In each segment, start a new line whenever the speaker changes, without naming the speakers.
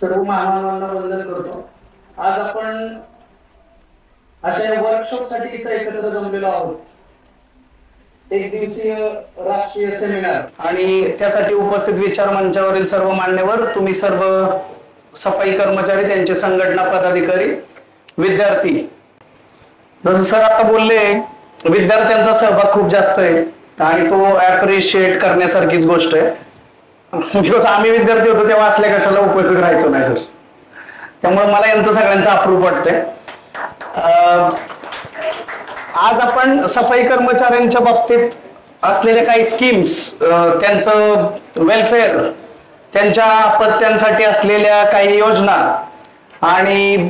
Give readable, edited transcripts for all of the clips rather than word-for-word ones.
सर्व महामानवांना वंदन करतो। आज आपण अशा वर्कशॉप साठी इथे एकत्र जमलेलो आहोत। एक दिवसीय राष्ट्रीय सेमिनार आणि त्यासाठी उपस्थित विचार मंचावरील सर्व मान्यवर, तुम्ही सर्व सफाई कर्मचारी, त्यांचे संघटना पदाधिकारी, विद्यार्थी। जसं सर आता बोलले, विद्यार्थ्यांचा सहभाग खूप जास्त आहे आणि तो ऍप्रिशिएट करण्यासारखीच गोष्ट आहे। बिकॉज आम्ही विद्यार्थी होतो तेव्हा असल्या कशाला उपस्थित राहायचो नाही सर, त्यामुळे मला यांचं सगळ्यांचं अप्रूव वाटतंय। आज आपण सफाई कर्मचाऱ्यांच्या बाबतीत असलेल्या काही स्कीम्स, त्यांचं वेलफेअर, त्यांच्या अपत्यांसाठी असलेल्या काही योजना आणि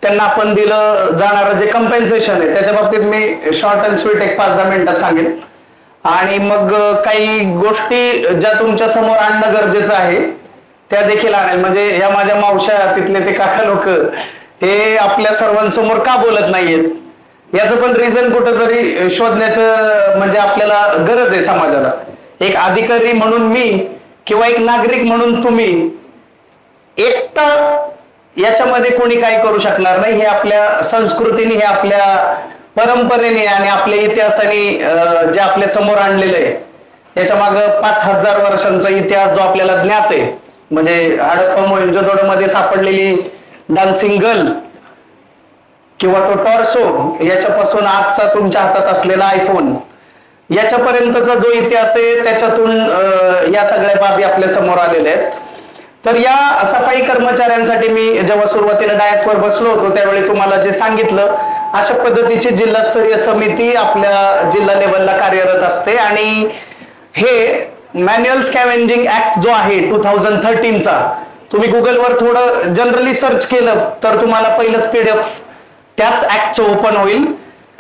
त्यांना आपण दिलं जाणारं जे कंपेन्सेशन आहे त्याच्या बाबतीत मी शॉर्ट अँड स्वीट एक 5-10 मिनिटात सांगेन आणि मग काही गोष्टी ज्या तुमच्या समोर आणणं गरजेचं आहे त्या देखील आणेल। म्हणजे या माझ्या मावश्या, तिथले ते काका लोक हे आपल्या सर्वांसमोर का बोलत नाहीयेत याचं पण रिझन कुठेतरी शोधण्याचं म्हणजे आपल्याला गरज आहे समाजाला। एक अधिकारी म्हणून मी किंवा एक नागरिक म्हणून तुम्ही एकटा याच्यामध्ये कोणी काही करू शकणार नाही। हे आपल्या संस्कृतीने, हे आपल्या परंपरेने आणि आपल्या इतिहासाने जे आपल्या समोर आणलेलं आहे याच्या मागे 5000 वर्षांचा इतिहास जो आपल्याला ज्ञात आहे। म्हणजे हडप्पा मोहेंजोदडो मध्ये सापडलेली डान्सिंग गर्ल किंवा तो टॉर्सो, याच्यापासून आजचा तुमच्या हातात असलेला आयफोन, याच्यापर्यंतचा जो इतिहास आहे त्याच्यातून या सगळ्या बाबी आपल्या समोर आलेल्या आहेत। तर या सफाई कर्मचाऱ्यांसाठी मी जेव्हा सुरुवातीला डायसवर बसलो होतो त्यावेळी तुम्हाला जे सांगितलं, अशा पद्धतीची जिल्हास्तरीय समिती आपल्या जिल्हा लेवलला कार्यरत असते आणि हे मॅन्युअल स्कॅव्हेंजिंग ऍक्ट जो आहे 2013चा, तुम्ही गुगलवर थोडं जनरली सर्च केलं तर तुम्हाला पहिलंच पीडीएफ त्याच ऍक्टचं ओपन होईल,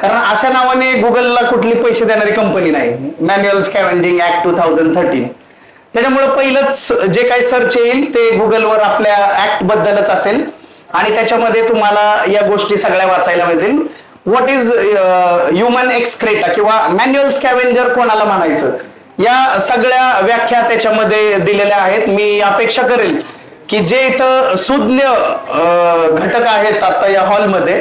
कारण अशा नावाने गुगलला कुठली पैसे देणारी कंपनी नाही। मॅन्युअल स्कॅव्हेंजिंग ऍक्ट 2013, त्याच्यामुळे पहिलंच जे काही सर्च येईल ते गुगलवर आपल्या ऍक्ट बद्दलच असेल आणि त्याच्यामध्ये तुम्हाला या गोष्टी सगळ्या वाचायला मिळतील। व्हॉट इज ह्युमन एक्सक्रेटा किंवा मॅन्युअल स्कॅव्हेंजर कोणाला म्हणायचं, या सगळ्या व्याख्या त्याच्यामध्ये दिलेल्या आहेत। मी अपेक्षा करेल की जे इथं सुज्ञ घटक आहेत आता या हॉलमध्ये,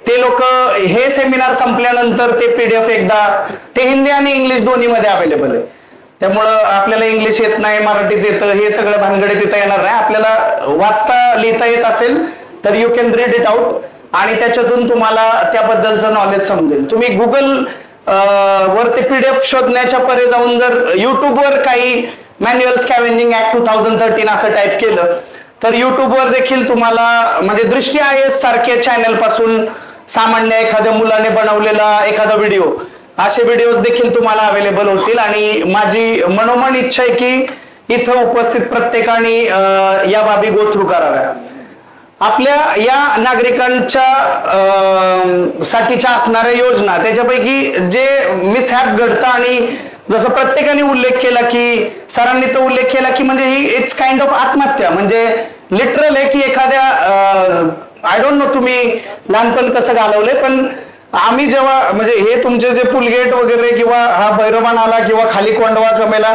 ते लोक हे सेमिनार संपल्यानंतर ते पीडीएफ एकदा, ते हिंदी आणि इंग्लिश दोन्ही मध्ये अवेलेबल आहे, त्यामुळं आपल्याला इंग्लिश येत नाही, मराठीच येतं, हे सगळं भानगडीत तिथं येणार नाही। आपल्याला वाचता लिहिता येत असेल तर you can read it out आणि त्याच्यातून तुम्हाला त्याबद्दलचं नॉलेज समजेल। तुम्ही गुगल वर ते पीडीएफ शोधण्याच्या परे जाऊन जर युट्यूबवर काही मॅन्युअल स्कॅव्हेंजिंग ऍक्ट 2013 असं टाईप केलं तर युट्यूबवर देखील तुम्हाला म्हणजे दृष्टी IAS सारख्या चॅनल पासून सामान्य एखाद्या मुलाने बनवलेला एखादा व्हिडिओ, असे व्हिडिओज देखील तुम्हाला अवेलेबल होतील आणि माझी मनोमन इच्छा आहे की इथं उपस्थित प्रत्येकाने या बाबी गो थ्रू कराव्या। आपल्या या नागरिकांच्या साठीच्या असणाऱ्या योजना, त्याच्यापैकी जे मिसहॅप घडतं आणि जसं प्रत्येकाने उल्लेख केला की सरांनी तो उल्लेख केला की म्हणजे ही इट्स काइंड ऑफ आत्महत्या, म्हणजे लिटरल आहे की एखाद्या आय डोंट नो तुम्ही लहानपण कसं घालवलंय, पण आम्ही जेव्हा म्हणजे हे तुमचे जे पुलगेट वगैरे किंवा हा भैरवान आला किंवा खाली कोंडवा कमेला,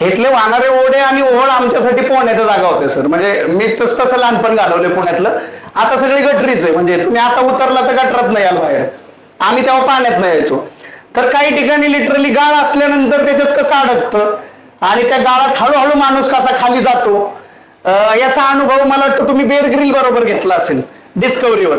हेतले वाहणारे ओढे आणि ओहळ आमच्यासाठी पोहण्याच्या जागा होते सर। म्हणजे मी तसं लहानपण घालवलंय पुण्यातलं। आता सगळी गटरीच आहे, म्हणजे तुम्ही आता उतरला तर गटरात नाही याल बाहेर, आम्ही तेव्हा पाण्यात नाही यायचो। तर काही ठिकाणी लिटरली गाळ असल्यानंतर त्याच्यात कसं अडकतं आणि त्या गाळात हळूहळू माणूस कसा खाली जातो, याचा अनुभव मला वाटतं तुम्ही बेअर ग्रिल बरोबर घेतला असेल डिस्कवरीवर,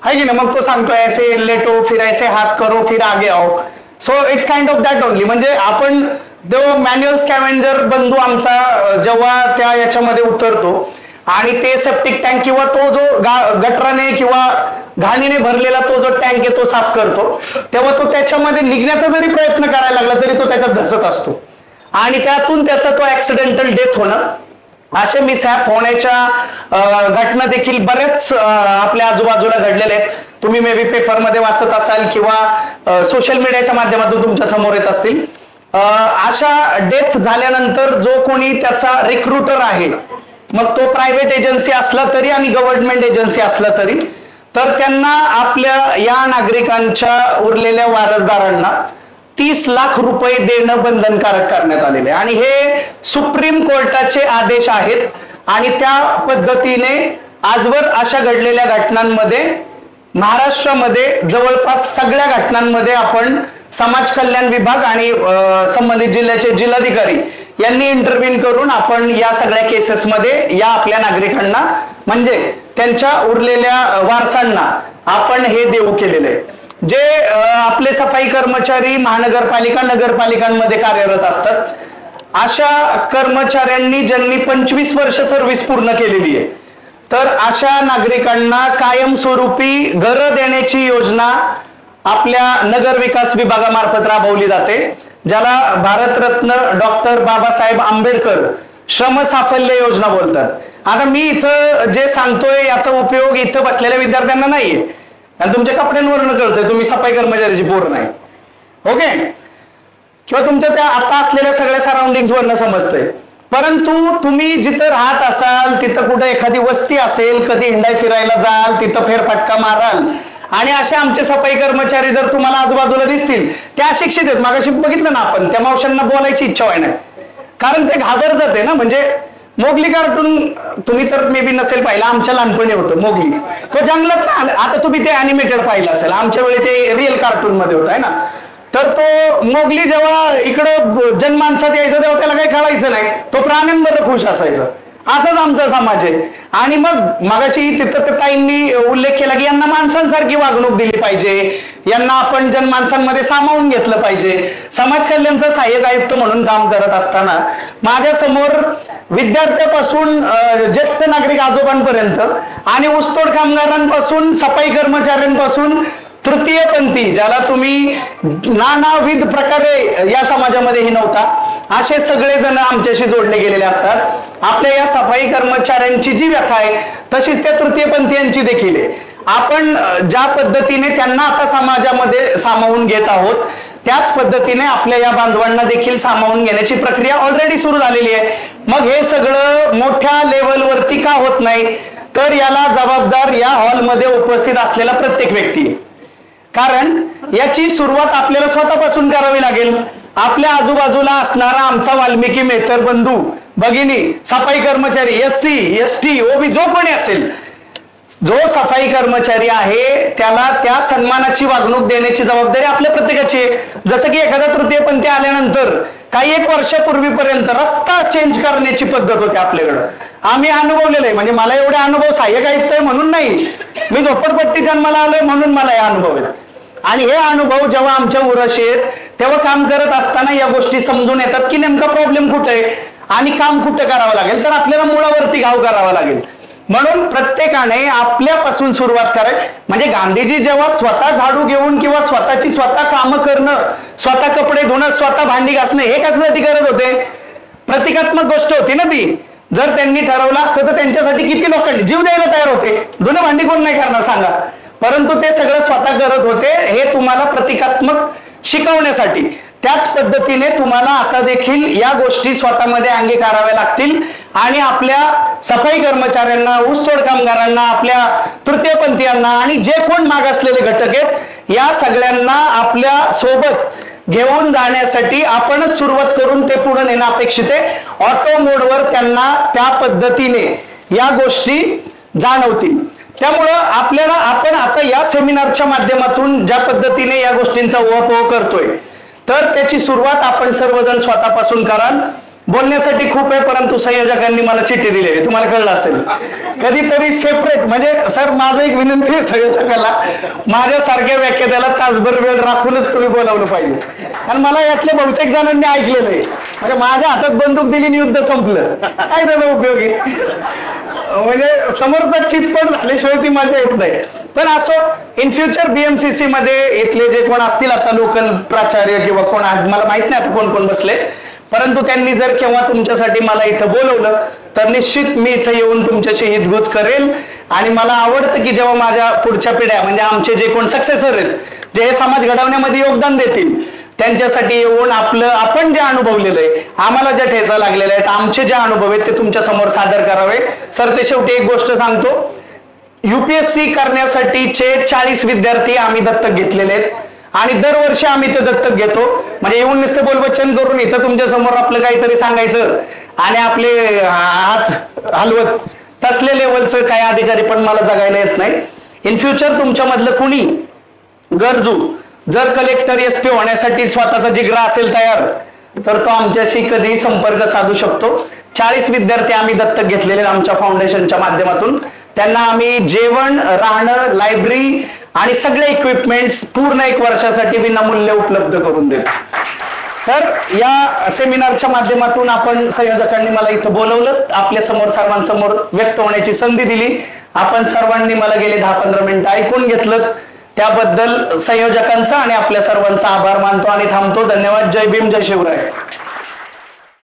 है की ना। मग तो सांगतो ऐसे लेटो फिर ऐसे हात करो फिर आगे आओ, so it's kind of that only. म्हणजे आपण जो मॅन्युअल स्कॅव्हेंजर बंधू आमचा जेव्हा त्या याच्यामध्ये उतरतो आणि ते सेप्टिक टँक किंवा तो जो गटराने किंवा घाणीने भरलेला तो जो टँक आहे तो साफ करतो, तेव्हा तो त्याच्यामध्ये निघण्याचा जरी प्रयत्न करायला लागला तरी तो त्याच्यात धसत असतो आणि त्यातून त्याचा तो ऍक्सिडेंटल डेथ होणं, असे मिसहॅप होण्याच्या घटना देखील बऱ्याच आपल्या आजूबाजूला घडलेल्या आहेत। तुम्ही मे बी पेपरमध्ये वाचत असाल किंवा सोशल मीडियाच्या माध्यमातून तुमच्या समोर येत असतील। अशा डेथ झाल्यानंतर जो कोणी त्याचा रिक्रुटर आहे, मग तो प्रायव्हेट एजन्सी असला तरी आणि गव्हर्नमेंट एजन्सी असला तरी, तर त्यांना आपल्या या नागरिकांच्या उरलेल्या वारसदारांना 30 लाख रुपये देणं बंधनकारक करण्यात आलेले आहे आणि हे सुप्रीम कोर्टाचे आदेश आहेत आणि त्या पद्धतीने आजवर अशा घडलेल्या घटनांमध्ये महाराष्ट्रामध्ये जवळपास सगळ्या घटनांमध्ये आपण समाज कल्याण विभाग आणि संबंधित जिल्ह्याचे जिल्हाधिकारी यांनी इंटरव्ह्यू करून आपण या सगळ्या केसेसमध्ये या आपल्या नागरिकांना म्हणजे त्यांच्या उरलेल्या वारसांना आपण हे देऊ केलेले आहे. जे आपले सफाई कर्मचारी महानगरपालिका नगरपालिकांमध्ये कार्यरत असतात अशा कर्मचाऱ्यांनी ज्यांनी 25 वर्ष सर्व्हिस पूर्ण केलेली आहे तर अशा नागरिकांना कायमस्वरूपी घरं देण्याची योजना आपल्या नगर विकास विभागामार्फत राबवली जाते, ज्याला भारतरत्न डॉक्टर बाबासाहेब आंबेडकर श्रम साफल्य योजना बोलतात. आता मी इथं जे सांगतोय याचा उपयोग इथं बसलेल्या विद्यार्थ्यांना नाहीये आणि तुमच्या कपड्यांवरून कळतंय तुम्ही सफाई कर्मचाऱ्याची पोर नाही, ओके, किंवा तुमच्या त्या आता असलेल्या सगळ्या सराउंडिंग वरनं समजतंय. परंतु तुम्ही जिथं राहत असाल तिथं कुठं एखादी वस्ती असेल, कधी हिंडाय फिरायला जाल, तिथं फेरफटका माराल आणि असे आमचे सफाई कर्मचारी जर तुम्हाला आजूबाजूला दिसतील ते अशिक्षित आहेत. मागाशी बघितलं ना आपण, त्या मावशांना बोलायची इच्छा व्हाय नाही कारण ते घाबरतात आहे ना. म्हणजे मोगली कार्टून तुम्ही तर मे बी नसेल पाहिलं, आमच्या लहानपणी होतं मोगली, तो जंगलात. आता तुम्ही ते अॅनिमेटेड पाहिलं असेल, आमच्या वेळी ते रिअल कार्टून मध्ये होत आहे ना. तर तो मोगली जेव्हा इकडं जनमानसात यायचं तेव्हा त्याला काही कळायचं नाही, तो प्राण्यांमध्ये खुश असायचा. असंच आमचा समाज आहे. आणि मग मगाशी तिथं ताईंनी उल्लेख केला की यांना माणसांसारखी वागणूक दिली पाहिजे, यांना आपण जनमानसांमध्ये सामावून घेतलं पाहिजे. समाज कल्याणचा सहाय्यक आयुक्त म्हणून काम करत असताना माझ्या समोर विद्यार्थ्यापासून ज्येष्ठ नागरिक आजोबांपर्यंत आणि ऊसतोड कामगारांपासून सफाई कर्मचाऱ्यांपासून तृतीयपंथी ज्याला तुम्ही नानाविध प्रकारे या समाजामध्येही नव्हता असे सगळे जण आमच्याशी जोडले गेलेले असतात. आपल्या या सफाई कर्मचाऱ्यांची जी व्यथा आहे तशीच त्या तृतीयपंथीयांची देखील आहे. आपण ज्या पद्धतीने त्यांना आता समाजामध्ये सामावून घेत आहोत त्याच पद्धतीने आपल्या या बांधवांना देखील सामावून घेण्याची प्रक्रिया ऑलरेडी सुरू झालेली आहे. मग हे सगळं मोठ्या लेवलवरती का होत नाही तर याला जबाबदार या हॉलमध्ये उपस्थित असलेला प्रत्येक व्यक्ती, कारण याची सुरुवात आपल्याला स्वतःपासून करावी लागेल. आपल्या आजूबाजूला असणारा आमचा वाल्मिकी मेहतर बंधू भगिनी सफाई कर्मचारी SC ST OB जो कोणी असेल, जो सफाई कर्मचारी आहे त्याला त्या सन्मानाची वागणूक देण्याची जबाबदारी आपल्या प्रत्येकाची आहे. जसं की एखादा तृतीयपंथी आल्यानंतर काही एक वर्षापूर्वीपर्यंत रस्ता चेंज करण्याची पद्धत होती आपल्याकडं, आम्ही अनुभवलेलं आहे. म्हणजे मला एवढे अनुभव सहाय्यक आयुक्त आहे म्हणून नाही, मी झोपडपट्टी जन्माला आलोय म्हणून मला हे अनुभव आहेत. आणि हे अनुभव जेव्हा आमच्या उराशी आहेत तेव्हा काम करत असताना या गोष्टी समजून येतात की नेमका प्रॉब्लेम कुठे आहे आणि काम कुठं करावं लागेल. तर आपल्याला मुळावरती घाव करावा लागेल. म्हणून प्रत्येकाने आपल्यापासून सुरुवात करायची. म्हणजे गांधीजी जेव्हा स्वतः झाडू घेऊन किंवा स्वतःची स्वतः कामं करणं, स्वतः कपडे धुणं, स्वतः भांडी घासणं हे कशासाठी करत होते? प्रतिकात्मक गोष्ट होती ना ती. जर त्यांनी ठरवलं असतं तर त्यांच्यासाठी किती लोकांनी जीव द्यायला तयार होते. धुणं भांडी कोण नाही करणार सांगा. परंतु ते सगळं स्वतः करत होते. हे तुम्हाला प्रतिकात्मक शिकवण्यासाठी. त्याच पद्धतीने तुम्हाला आता देखील या गोष्टी स्वतःमध्ये अंगीकाराव्या लागतील आणि आपल्या सफाई कर्मचाऱ्यांना, ऊसतोड कामगारांना, आपल्या तृतीयपंथीयांना आणि जे कोण मागासलेले घटक आहेत या सगळ्यांना आपल्या सोबत घेऊन जाण्यासाठी आपणच सुरुवात करून ते पुढे नेणं अपेक्षित आहे. ऑटो मोडवर त्यांना त्या पद्धतीने या गोष्टी जाणवतील. त्यामुळं आपल्याला आपण आता या सेमिनारच्या माध्यमातून ज्या पद्धतीने या गोष्टींचा उहापोह करतोय तर त्याची सुरुवात आपण सर्वजण स्वतःपासून कराल. बोलण्यासाठी खूप आहे परंतु संयोजकांनी मला चिठ्ठी दिली आहे, तुम्हाला कळलं असेल. कधीतरी सेपरेट म्हणजे सर माझं एक विनंती आहे संयोजकाला, माझ्यासारख्या व्याख्यात्याला तासभर वेळ राखूनच तुम्ही बोलावलं पाहिजे. कारण मला यातल्या बहुतेक जणांनी ऐकलेलं आहे. म्हणजे माझ्या हातात बंदूक दिली आणि युद्ध संपलं, काय त्याचा उपयोग आहे? म्हणजे समोरचा चितपट झाल्याशिवाय ती मजा येत नाही. पण असं इन फ्युचर BMCC मध्ये इथले जे कोण असतील आता लोकल प्राचार्य किंवा कोण, मला माहित नाही आता कोण कोण बसले, परंतु त्यांनी जर केव्हा तुमच्यासाठी मला इथं बोलवलं तर निश्चित मी इथं येऊन तुमच्याशी हितगुज करेल. आणि मला आवडतं की जेव्हा माझ्या पुढच्या पिढ्या म्हणजे आमचे जे कोण सक्सेसर आहेत, जे हे समाज घडवण्यामध्ये योगदान देतील, त्यांच्यासाठी येऊन आपण जे अनुभवलेलं आहे, आम्हाला ज्या ठेचा लागलेल्या आहेत, आमचे जे अनुभव आहेत ते तुमच्या समोर सादर करावे. सर ते शेवटी एक गोष्ट सांगतो, UPSC करण्यासाठीचे 40 विद्यार्थी आम्ही दत्तक घेतलेले आहेत आणि दरवर्षी आम्ही ते दत्तक घेतो. म्हणजे येऊन नुसतं बोलबच्चन करून इथं तुमच्या समोर आपलं काहीतरी सांगायचं आणि आपले हात हलवत तसले लेवलचं काही अधिकारी पण मला जगायला येत नाही. इन फ्युचर तुमच्यामधलं कुणी गरजू जर कलेक्टर SP होण्यासाठी स्वतःचा जिगरा असेल तयार, तर तो आमच्याशी कधी संपर्क साधू शकतो. 40 विद्यार्थी आम्ही दत्तक घेतलेले आमच्या फाउंडेशनच्या माध्यमातून. त्यांना आम्ही जेवण, राहणं, लायब्ररी आणि सगळे इक्विपमेंट्स पूर्ण 1 वर्षासाठी विनामूल्य उपलब्ध करून देतो. तर या सेमिनारच्या माध्यमातून आपण संयोजकांनी मला इथं बोलवलं, आपल्या समोर सर्वांसमोर व्यक्त होण्याची संधी दिली. आपण सर्वांनी मला गेले 10-15 मिनिटं ऐकून घेतलं. त्याबद्दल संयोजकांचा आणि आपल्या सर्वांचा आभार मानतो आणि थांबतो. धन्यवाद. जय भीम, जय शिवराय.